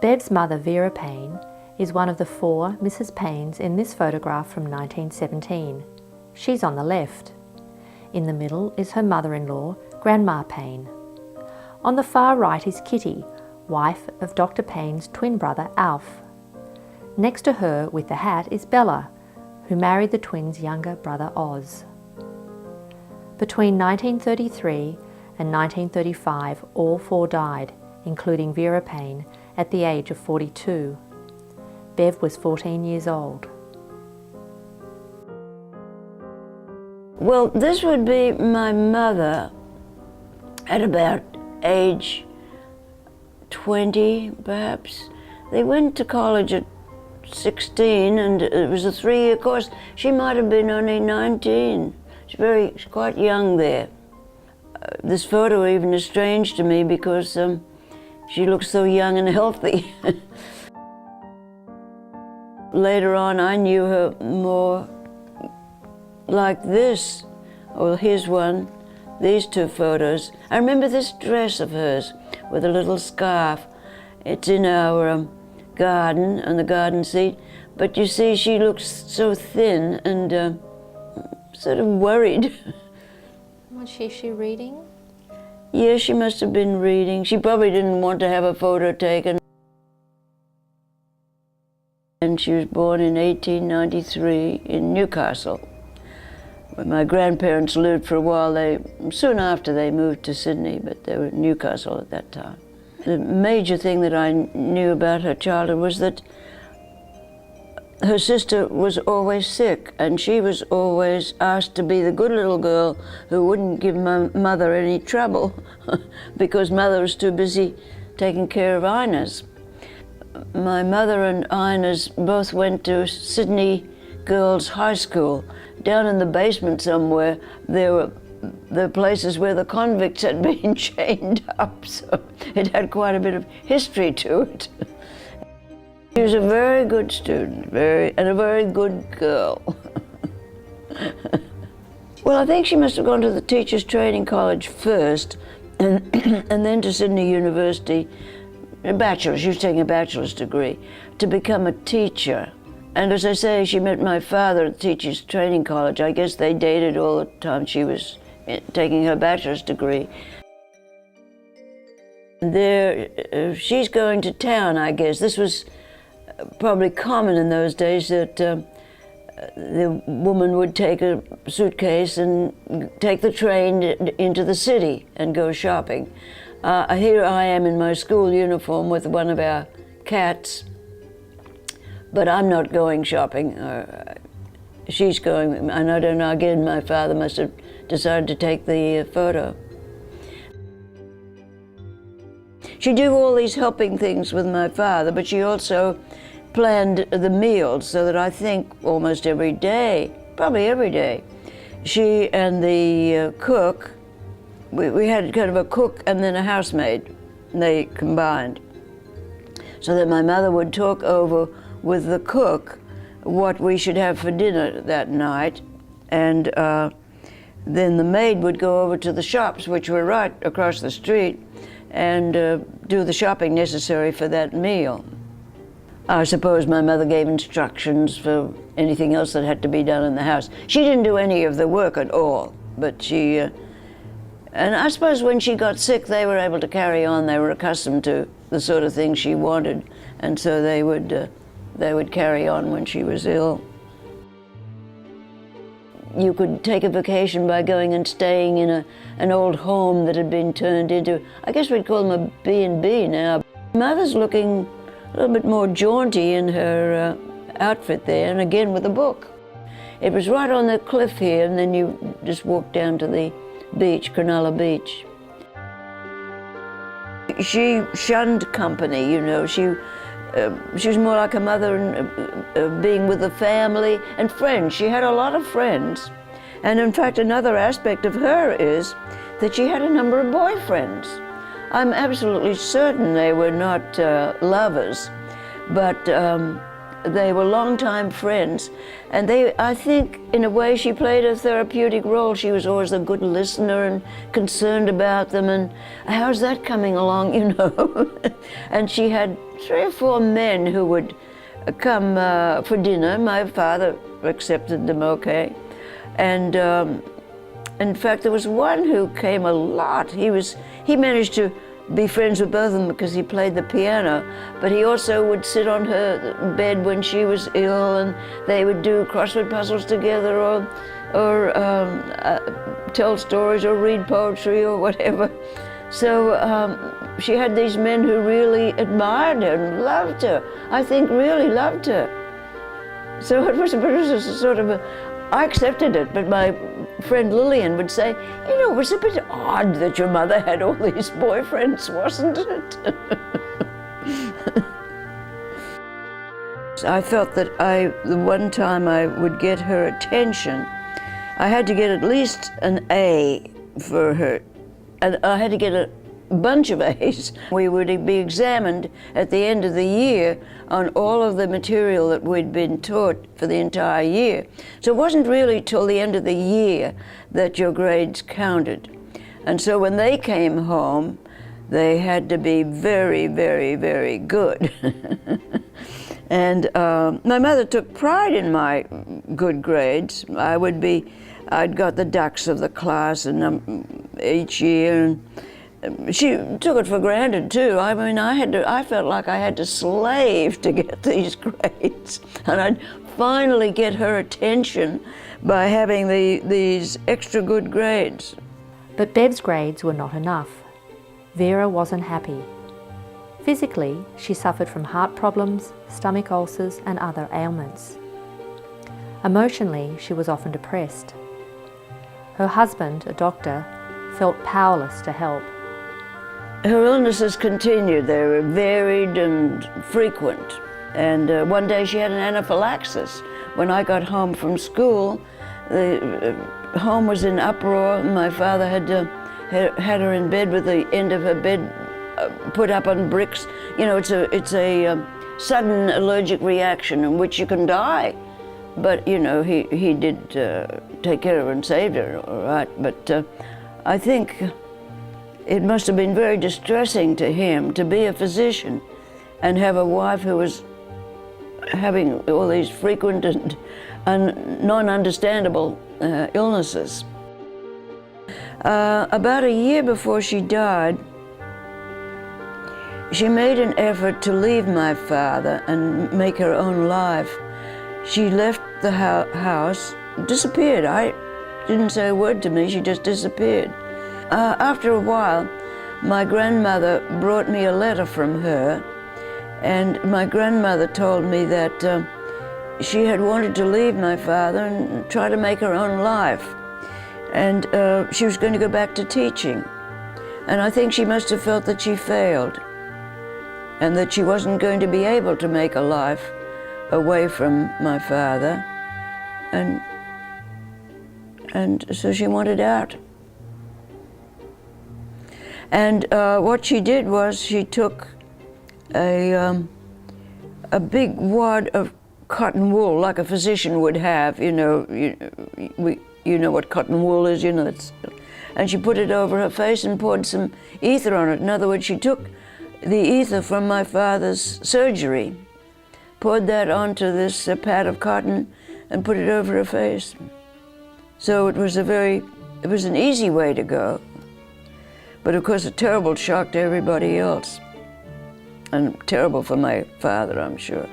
Bev's mother, Vera Payne, is one of the 4 Mrs. Paynes in this photograph from 1917. She's on the left. In the middle is her mother-in-law, Grandma Payne. On the far right is Kitty, wife of Dr. Payne's twin brother, Alf. Next to her with the hat is Bella, who married the twins' younger brother, Oz. Between 1933 and 1935, all 4 died, including Vera Payne, at the age of 42. Bev was 14 years old. Well, this would be my mother at about age 20, perhaps. They went to college at 16, and it was a 3-year course. She might have been only 19. She's quite young there. This photo even is strange to me because she looks so young and healthy. Later on, I knew her more like this. Well, here's one, these 2 photos. I remember this dress of hers with a little scarf. It's in our garden, on the garden seat. But you see, she looks so thin and sort of worried. Was she reading? Yeah, she must have been reading. She probably didn't want to have a photo taken. And she was born in 1893 in Newcastle, where my grandparents lived for a while. Soon after they moved to Sydney, but they were in Newcastle at that time. The major thing that I knew about her childhood was that her sister was always sick, and she was always asked to be the good little girl who wouldn't give mother any trouble because mother was too busy taking care of Inez. My mother and Inez both went to Sydney Girls High School. Down in the basement somewhere, there were places where the convicts had been chained up, so it had quite a bit of history to it. She was a very good student, and a very good girl. Well, I think she must have gone to the Teachers Training College first, and then to Sydney University, a bachelor's. She was taking a bachelor's degree to become a teacher. And as I say, she met my father at the Teachers Training College. I guess they dated all the time she was taking her bachelor's degree. There, she's going to town, I guess. This was probably common in those days that the woman would take a suitcase and take the train into the city and go shopping. Here I am in my school uniform with one of our cats, but I'm not going shopping. She's going, and I don't know, again, my father must have decided to take the photo. She'd do all these helping things with my father, but she also planned the meals, so that I think almost every day, probably every day, she and the cook, we had kind of a cook and then a housemaid, and they combined. So that my mother would talk over with the cook what we should have for dinner that night, and then the maid would go over to the shops, which were right across the street, and do the shopping necessary for that meal. I suppose my mother gave instructions for anything else that had to be done in the house. She didn't do any of the work at all, but she, and I suppose when she got sick, they were able to carry on. They were accustomed to the sort of thing she wanted, and so they would carry on when she was ill. You could take a vacation by going and staying in an old home that had been turned into, I guess we'd call them a B&B now. Mother's looking a little bit more jaunty in her outfit there, and again with a book. It was right on the cliff here, and then you just walked down to the beach, Cronulla Beach. She shunned company, you know. She was more like a mother, and being with the family and friends. She had a lot of friends. And in fact, another aspect of her is that she had a number of boyfriends. I'm absolutely certain they were not lovers, but they were longtime friends. And I think, in a way, she played a therapeutic role. She was always a good listener and concerned about them, and how's that coming along, you know? And she had three or four men who would come for dinner. My father accepted them okay. And in fact, there was one who came a lot. He managed to be friends with both of them because he played the piano, but he also would sit on her bed when she was ill, and they would do crossword puzzles together, or tell stories, or read poetry, or whatever. So she had these men who really admired her and loved her. I think really loved her. So it was a sort of I accepted it, but my friend Lillian would say, you know, it was a bit odd that your mother had all these boyfriends, wasn't it? I felt that the one time I would get her attention, I had to get at least an A for her, and I had to get a bunch of A's. We would be examined at the end of the year on all of the material that we'd been taught for the entire year. So it wasn't really till the end of the year that your grades counted. And so when they came home, they had to be very, very, very good. And my mother took pride in my good grades. I'd got the ducks of the class and each year, and she took it for granted too. I mean, I felt like I had to slave to get these grades, and I'd finally get her attention by having these extra good grades. But Bev's grades were not enough. Vera wasn't happy. Physically, she suffered from heart problems, stomach ulcers, and other ailments. Emotionally, she was often depressed. Her husband, a doctor, felt powerless to help. Her illnesses continued. They were varied and frequent. And one day she had an anaphylaxis. When I got home from school, the home was in uproar. My father had her in bed with the end of her bed put up on bricks. You know, it's a sudden allergic reaction in which you can die. But, you know, he did take care of her and saved her, all right. But I think it must have been very distressing to him to be a physician and have a wife who was having all these frequent and non-understandable illnesses. About a year before she died, she made an effort to leave my father and make her own life. She left the house, disappeared. I didn't say a word to me, she just disappeared. After a while, my grandmother brought me a letter from her, and my grandmother told me that she had wanted to leave my father and try to make her own life. And she was going to go back to teaching. And I think she must have felt that she failed, and that she wasn't going to be able to make a life away from my father. And so she wanted out. And what she did was she took a big wad of cotton wool, like a physician would have, you know what cotton wool is, you know. And she put it over her face and poured some ether on it. In other words, she took the ether from my father's surgery, poured that onto this pad of cotton, and put it over her face. So it was an easy way to go. But of course, a terrible shock to everybody else. And terrible for my father, I'm sure.